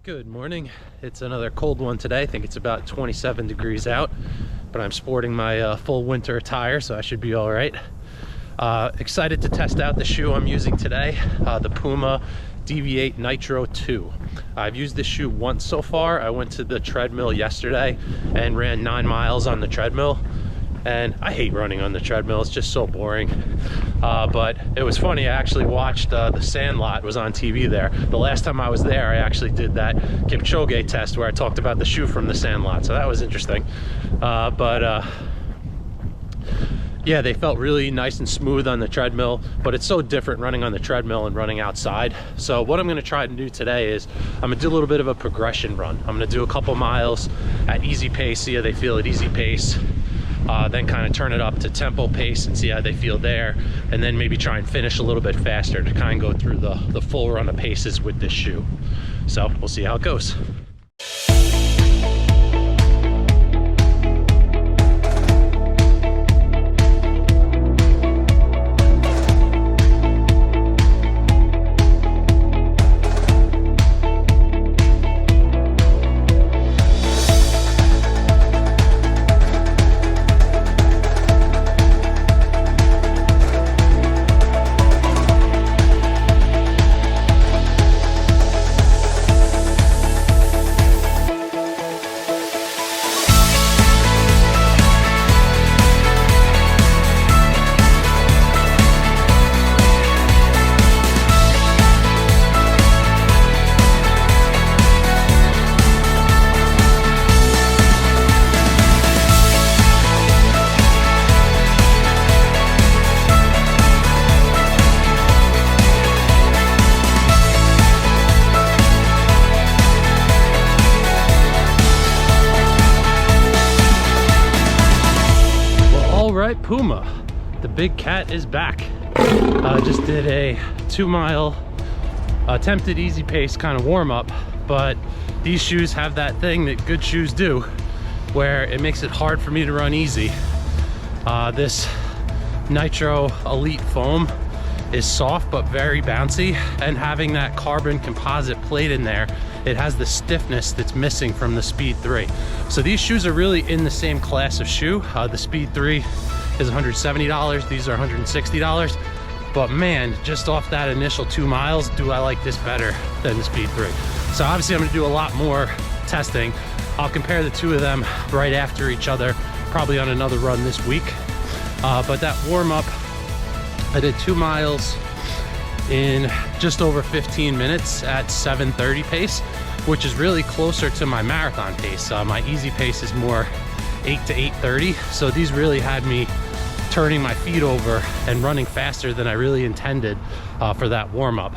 Good morning. It's another cold one today. I think it's about 27 degrees out, but I'm sporting my full winter attire, so I should be all right. Excited to test out the shoe I'm using today, the Puma Deviate Nitro 2. I've used this shoe once so far. I went to the treadmill yesterday and ran 9 miles on the treadmill. And I hate running on the treadmill, it's just so boring. But it was funny, I actually watched the Sandlot was on TV there. The last time I was there, I actually did that Kipchoge test where I talked about the shoe from the Sandlot, so that was interesting. Yeah, they felt really nice and smooth on the treadmill, but it's so different running on the treadmill and running outside. So what I'm gonna try to do today is I'm gonna do a little bit of a progression run. I'm gonna do a couple miles at easy pace, see how they feel at easy pace. Then kind of turn it up to tempo pace and see how they feel there, and then maybe try and finish a little bit faster to kind of go through the full run of paces with this shoe. So we'll see how it goes. Puma, the big cat is back. Just did a 2 mile attempted easy pace kind of warm up, but these shoes have that thing that good shoes do where it makes it hard for me to run easy. This Nitro Elite foam is soft but very bouncy, and having that carbon composite plate in there, it has the stiffness that's missing from the Speed 3. So these shoes are really in the same class of shoe. The Speed 3 is $170, these are $160, but man, just off that initial 2 miles, do I like this better than the Speed 3. So obviously I'm gonna do a lot more testing. I'll compare the two of them right after each other, probably on another run this week. But that warm up, I did 2 miles in just over 15 minutes at 7:30 pace, which is really closer to my marathon pace. My easy pace is more 8 to 8:30, so these really had me turning my feet over and running faster than I really intended for that warm-up.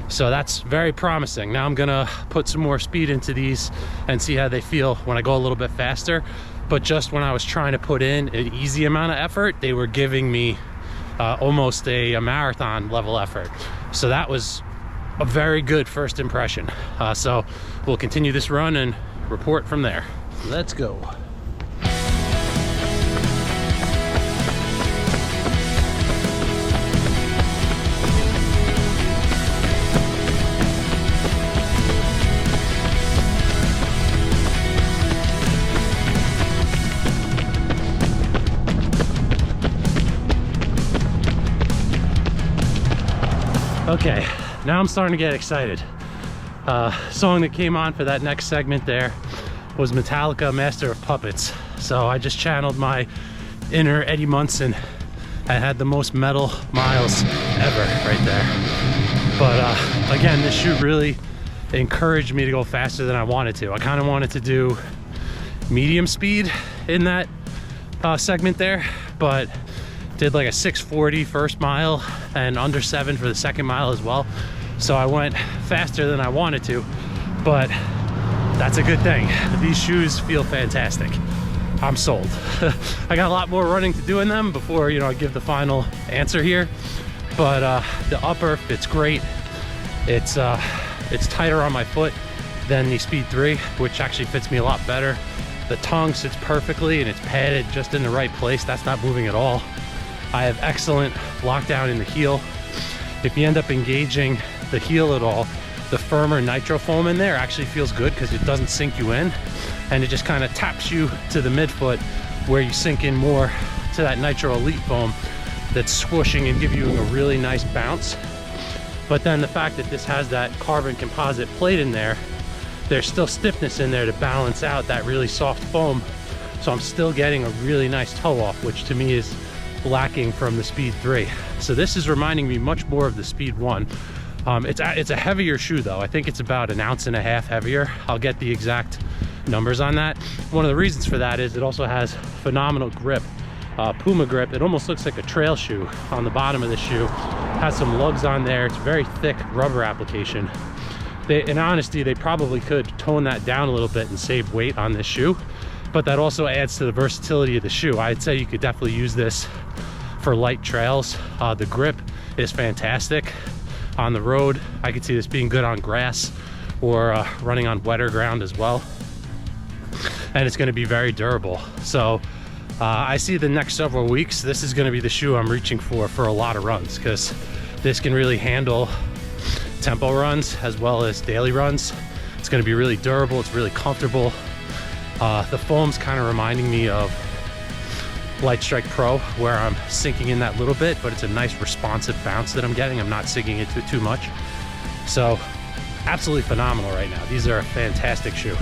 So that's very promising. Now I'm gonna put some more speed into these and see how they feel when I go a little bit faster. But just when I was trying to put in an easy amount of effort, they were giving me almost a marathon level effort. So that was a very good first impression. So we'll continue this run and report from there. Let's go. Okay, now I'm starting to get excited. Song that came on for that next segment there was Metallica, Master of Puppets. So I just channeled my inner Eddie Munson. I had the most metal miles ever right there. But again, this shoe really encouraged me to go faster than I wanted to. I kind of wanted to do medium speed in that segment there, but did like a 6:40 first mile and under 7 for the second mile as well. So I went faster than I wanted to, but that's a good thing. These shoes feel fantastic. I'm sold. I got a lot more running to do in them before, I give the final answer here. But the upper fits great. It's tighter on my foot than the Speed 3, which actually fits me a lot better. The tongue sits perfectly and it's padded just in the right place. That's not moving at all. I have excellent lockdown in the heel. If you end up engaging the heel at all, the firmer nitro foam in there actually feels good because it doesn't sink you in, and it just kind of taps you to the midfoot where you sink in more to that Nitro Elite foam that's swooshing and giving you a really nice bounce. But then the fact that this has that carbon composite plate in there, there's still stiffness in there to balance out that really soft foam. So I'm still getting a really nice toe off, which to me is lacking from the Speed 3. So this is reminding me much more of the Speed 1. It's a heavier shoe though. I think it's about 1.5 ounces heavier. I'll get the exact numbers on that. One of the reasons for that is it also has phenomenal grip. Puma grip. It almost looks like a trail shoe on the bottom of the shoe. Has some lugs on there. It's very thick rubber application. In honesty, they probably could tone that down a little bit and save weight on this shoe, but that also adds to the versatility of the shoe. I'd say you could definitely use this for light trails. The grip is fantastic on the road. I could see this being good on grass or running on wetter ground as well. And it's going to be very durable. So I see the next several weeks, this is going to be the shoe I'm reaching for a lot of runs, because this can really handle tempo runs as well as daily runs. It's going to be really durable. It's really comfortable. The foam's kind of reminding me of Light Strike Pro, where I'm sinking in that little bit, but it's a nice responsive bounce that I'm getting. I'm not sinking into it too much. So absolutely phenomenal right now. These are a fantastic shoe.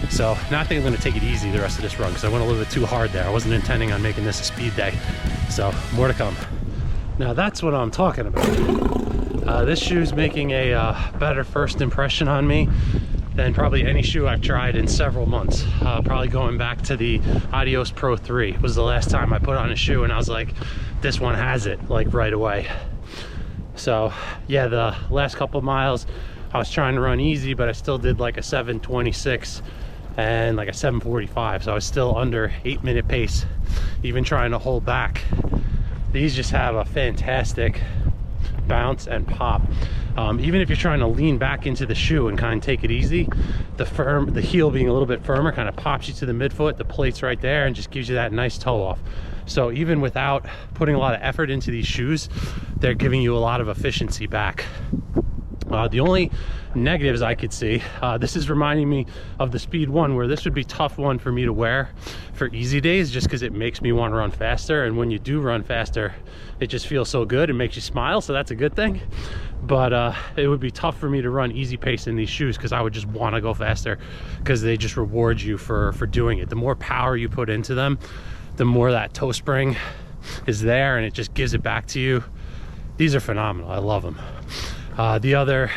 So now I think I'm going to take it easy the rest of this run, because I went a little bit too hard there. I wasn't intending on making this a speed day. So more to come. Now that's what I'm talking about. This shoe's making a better first impression on me than probably any shoe I've tried in several months. Probably going back to the Adios Pro 3 was the last time I put on a shoe and I was like, this one has it, like right away. So yeah, the last couple miles I was trying to run easy, but I still did like a 7:26 and like a 7:45, so I was still under 8-minute pace, even trying to hold back. These just have a fantastic bounce and pop. Even if you're trying to lean back into the shoe and kind of take it easy, the heel being a little bit firmer kind of pops you to the midfoot. The plate's right there and just gives you that nice toe off. So even without putting a lot of effort into these shoes, they're giving you a lot of efficiency back. The only negatives I could see, this is reminding me of the Speed 1, where this would be a tough one for me to wear for easy days, just because it makes me want to run faster. And when you do run faster, it just feels so good. It makes you smile, so that's a good thing. But it would be tough for me to run easy pace in these shoes, because I would just want to go faster, because they just reward you for doing it. The more power you put into them, the more that toe spring is there, and it just gives it back to you. These are phenomenal. I love them. The other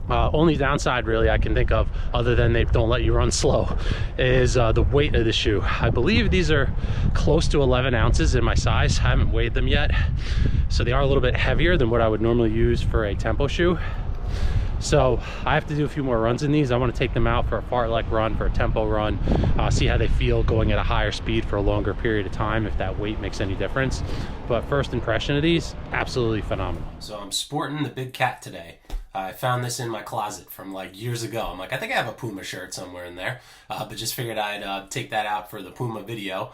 only downside really I can think of, other than they don't let you run slow, is the weight of the shoe. I believe these are close to 11 ounces in my size. I haven't weighed them yet, so they are a little bit heavier than what I would normally use for a tempo shoe. So I have to do a few more runs in these. I want to take them out for a fartlek run, for a tempo run, see how they feel going at a higher speed for a longer period of time, if that weight makes any difference. But first impression of these, absolutely phenomenal. So I'm sporting the big cat today. I found this in my closet from like years ago. I'm like, I think I have a Puma shirt somewhere in there, but just figured I'd take that out for the Puma video.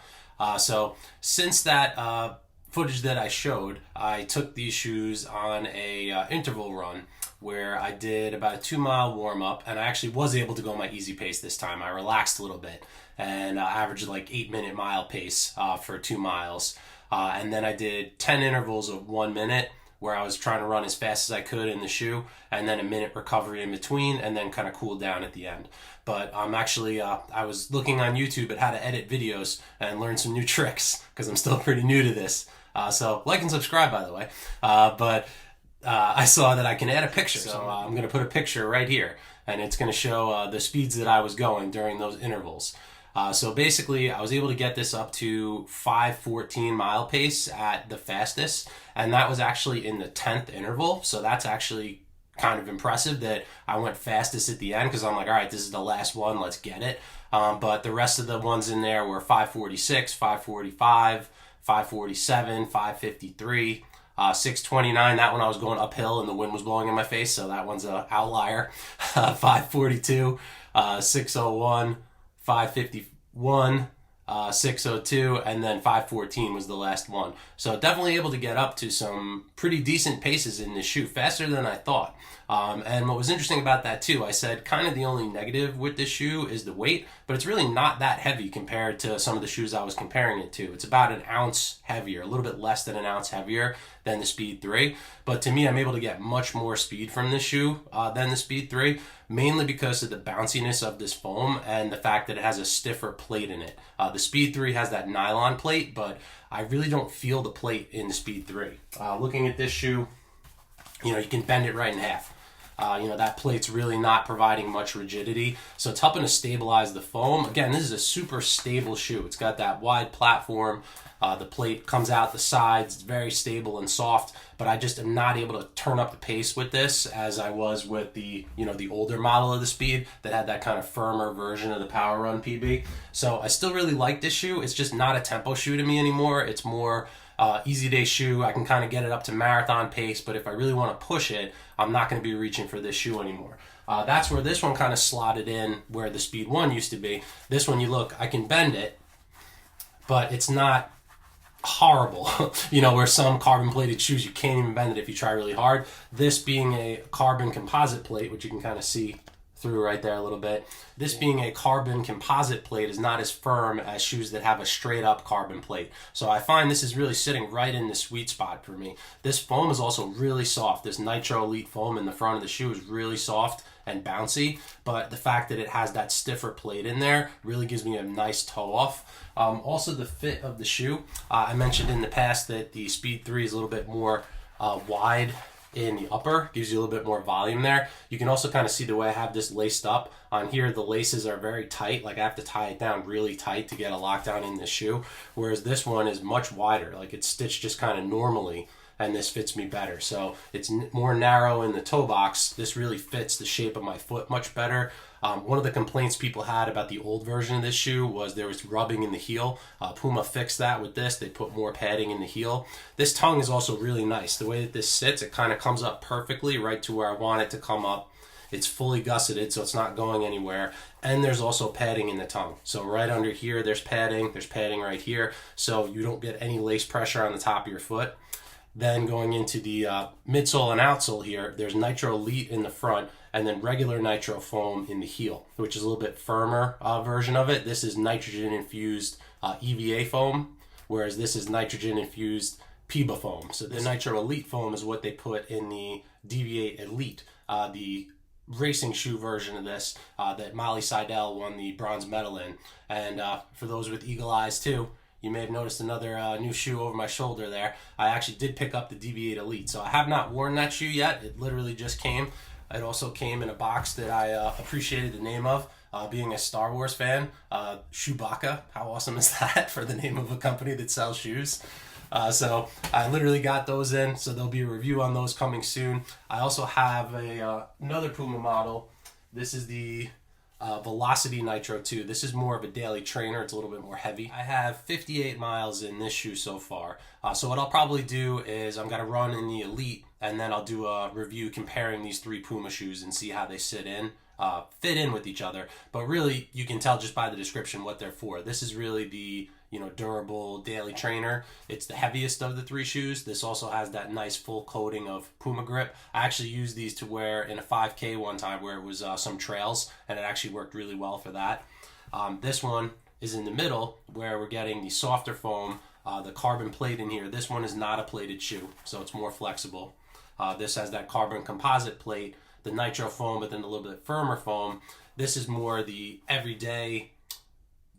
So since that footage that I showed, I took these shoes on a interval run, where I did about a 2-mile warm-up, and I actually was able to go my easy pace this time. I relaxed a little bit and averaged like 8-minute mile pace for 2 miles. And then I did 10 intervals of 1 minute, where I was trying to run as fast as I could in the shoe, and then a minute recovery in between, and then kind of cool down at the end. But I'm actually, I was looking on YouTube at how to edit videos and learn some new tricks, because I'm still pretty new to this. So like and subscribe, by the way. I saw that I can add a picture, so I'm going to put a picture right here, and it's going to show the speeds that I was going during those intervals. So basically, I was able to get this up to 5:14 mile pace at the fastest, and that was actually in the 10th interval, so that's actually kind of impressive that I went fastest at the end, because I'm like, all right, this is the last one, let's get it. But the rest of the ones in there were 5:46, 5:45, 5:47, 5:53, 6:29. That one I was going uphill and the wind was blowing in my face, so that one's an outlier. 5:42, 6:01, 5:51, 6:02, and then 5:14 was the last one. So definitely able to get up to some pretty decent paces in this shoe, faster than I thought. And what was interesting about that too, I said kind of the only negative with this shoe is the weight, but it's really not that heavy compared to some of the shoes I was comparing it to. It's about an ounce heavier, a little bit less than an ounce heavier than the Speed 3. But to me, I'm able to get much more speed from this shoe than the Speed 3, mainly because of the bounciness of this foam and the fact that it has a stiffer plate in it. The Speed 3 has that nylon plate, but I really don't feel the plate in the Speed 3. Looking at this shoe, you can bend it right in half. That plate's really not providing much rigidity, so it's helping to stabilize the foam. Again, this is a super stable shoe. It's got that wide platform. The plate comes out the sides. It's very stable and soft, but I just am not able to turn up the pace with this as I was with the older model of the Speed that had that kind of firmer version of the Power Run PB. So I still really like this shoe. It's just not a tempo shoe to me anymore. It's more easy day shoe. I can kind of get it up to marathon pace, but if I really want to push it, I'm not going to be reaching for this shoe anymore. That's where this one kind of slotted in where the Speed 1 used to be. This one, I can bend it, but it's not horrible. Where some carbon plated shoes, you can't even bend it if you try really hard. This being a carbon composite plate, which you can kind of see through right there a little bit. This being a carbon composite plate is not as firm as shoes that have a straight up carbon plate. So I find this is really sitting right in the sweet spot for me. This foam is also really soft. This Nitro Elite foam in the front of the shoe is really soft and bouncy, but the fact that it has that stiffer plate in there really gives me a nice toe off. Also the fit of the shoe. I mentioned in the past that the Speed 3 is a little bit more wide in the upper, gives you a little bit more volume there. You can also kind of see the way I have this laced up. On here, the laces are very tight. Like I have to tie it down really tight to get a lockdown in the shoe, whereas this one is much wider. Like it's stitched just kind of normally, and this fits me better. So it's more narrow in the toe box. This really fits the shape of my foot much better. One of the complaints people had about the old version of this shoe was there was rubbing in the heel. Puma fixed that with this. They put more padding in the heel. This tongue is also really nice. The way that this sits, it kind of comes up perfectly right to where I want it to come up. It's fully gusseted, so it's not going anywhere. And there's also padding in the tongue. So right under here, there's padding right here. So you don't get any lace pressure on the top of your foot. Then going into the midsole and outsole here, there's Nitro Elite in the front, and then regular Nitro foam in the heel, which is a little bit firmer version of it. This is nitrogen-infused EVA foam, whereas this is nitrogen-infused PIBA foam. So the Nitro Elite foam is what they put in the Deviate Elite, the racing shoe version of this that Molly Seidel won the bronze medal in. And for those with eagle eyes too, you may have noticed another new shoe over my shoulder there. I actually did pick up the Deviate Elite. So I have not worn that shoe yet. It literally just came. It also came in a box that I appreciated the name of. Being a Star Wars fan, Chewbacca. How awesome is that for the name of a company that sells shoes? So I literally got those in. So there'll be a review on those coming soon. I also have another Puma model. This is the Velocity Nitro 2. This is more of a daily trainer. It's a little bit more heavy. I have 58 miles in this shoe so far. So what I'll probably do is I'm going to run in the Elite, and then I'll do a review comparing these three Puma shoes and see how they fit in with each other. But really, you can tell just by the description what they're for. This is really the durable daily trainer. It's the heaviest of the three shoes. This also has that nice full coating of Puma grip. I actually used these to wear in a 5K one time where it was some trails, and it actually worked really well for that. This one is in the middle where we're getting the softer foam, the carbon plate in here. This one is not a plated shoe, so it's more flexible. This has that carbon composite plate, the Nitro foam, but then a little bit firmer foam. This is more the everyday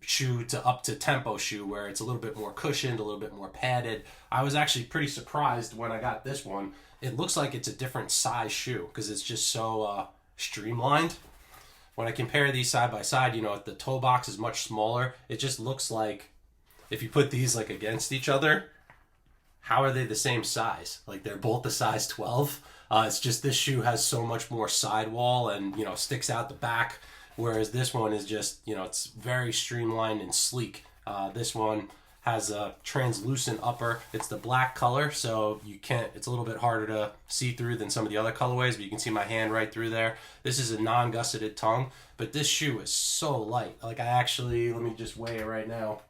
shoe to up to tempo shoe where it's a little bit more cushioned, a little bit more padded. I was actually pretty surprised when I got this one. It looks like it's a different size shoe because it's just so streamlined. When I compare these side by side, the toe box is much smaller. It just looks like if you put these like against each other, how are they the same size? Like they're both the size 12. It's just this shoe has so much more sidewall and sticks out the back. Whereas this one is just, it's very streamlined and sleek. This one has a translucent upper. It's the black color, so it's a little bit harder to see through than some of the other colorways, but you can see my hand right through there. This is a non-gusseted tongue, but this shoe is so light. Like let me just weigh it right now.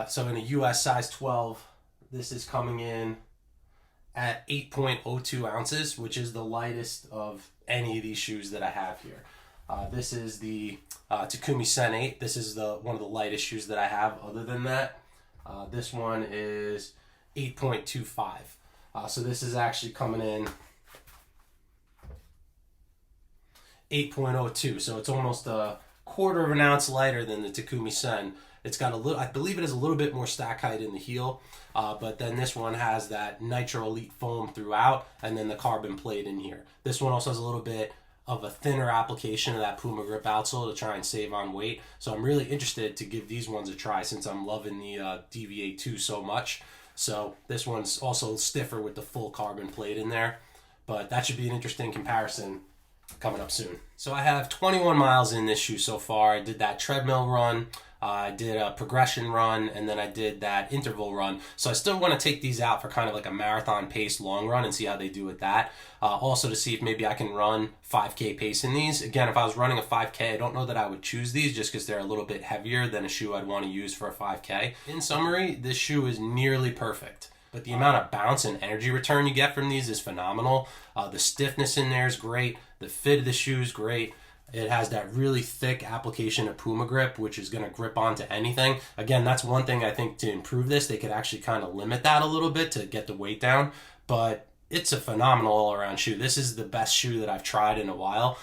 So in a US size 12, this is coming in at 8.02 ounces, which is the lightest of any of these shoes that I have here. This is the Takumi Sen 8. This is one of the lightest shoes that I have. Other than that, this one is 8.25. So this is actually coming in 8.02. So it's almost a quarter of an ounce lighter than the Takumi Sen. It's got a little, I believe it has a little bit more stack height in the heel, but then this one has that Nitro Elite foam throughout, and then the carbon plate in here. This one also has a little bit of a thinner application of that Puma grip outsole to try and save on weight. So I'm really interested to give these ones a try since I'm loving the Deviate 2 so much. So this one's also stiffer with the full carbon plate in there, but that should be an interesting comparison coming up soon. So I have 21 miles in this shoe so far. I did that treadmill run, I did a progression run, and then I did that interval run. So I still want to take these out for kind of like a marathon pace long run and see how they do with that. Also to see if maybe I can run 5K pace in these. Again, if I was running a 5K, I don't know that I would choose these just because they're a little bit heavier than a shoe I'd want to use for a 5K. In summary, this shoe is nearly perfect. But the amount of bounce and energy return you get from these is phenomenal. The stiffness in there is great. The fit of the shoe is great. It has that really thick application of Puma grip, which is going to grip onto anything. Again, that's one thing I think to improve this. They could actually kind of limit that a little bit to get the weight down. But it's a phenomenal all-around shoe. This is the best shoe that I've tried in a while.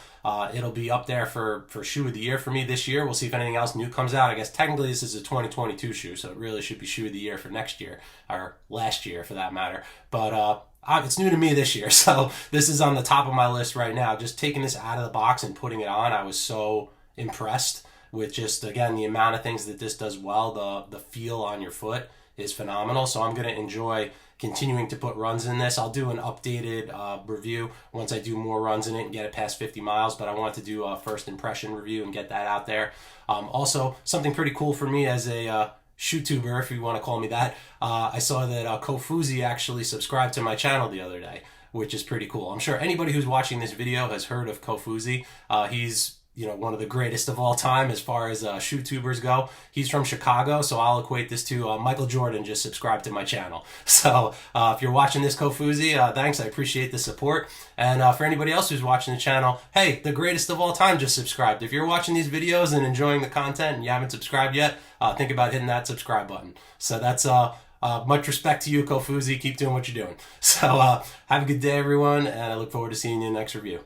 It'll be up there for shoe of the year for me this year. We'll see if anything else new comes out. I guess technically this is a 2022 shoe, so it really should be shoe of the year for next year, or last year for that matter. But it's new to me this year, so this is on the top of my list right now. Just taking this out of the box and putting it on, I was so impressed with just, again, the amount of things that this does well. The feel on your foot is phenomenal, so I'm going to enjoy continuing to put runs in this. I'll do an updated review once I do more runs in it and get it past 50 miles, but I want to do a first impression review and get that out there. Also, something pretty cool for me as a shoe tuber, if you want to call me that, I saw that Kofuzi actually subscribed to my channel the other day, which is pretty cool. I'm sure anybody who's watching this video has heard of Kofuzi. He's one of the greatest of all time as far as shoe tubers go. He's from Chicago, so I'll equate this to Michael Jordan just subscribed to my channel. So if you're watching this, Kofuzi, thanks. I appreciate the support. And for anybody else who's watching the channel, hey, the greatest of all time just subscribed. If you're watching these videos and enjoying the content and you haven't subscribed yet, think about hitting that subscribe button. So that's much respect to you, Kofuzi. Keep doing what you're doing. So have a good day, everyone, and I look forward to seeing you in the next review.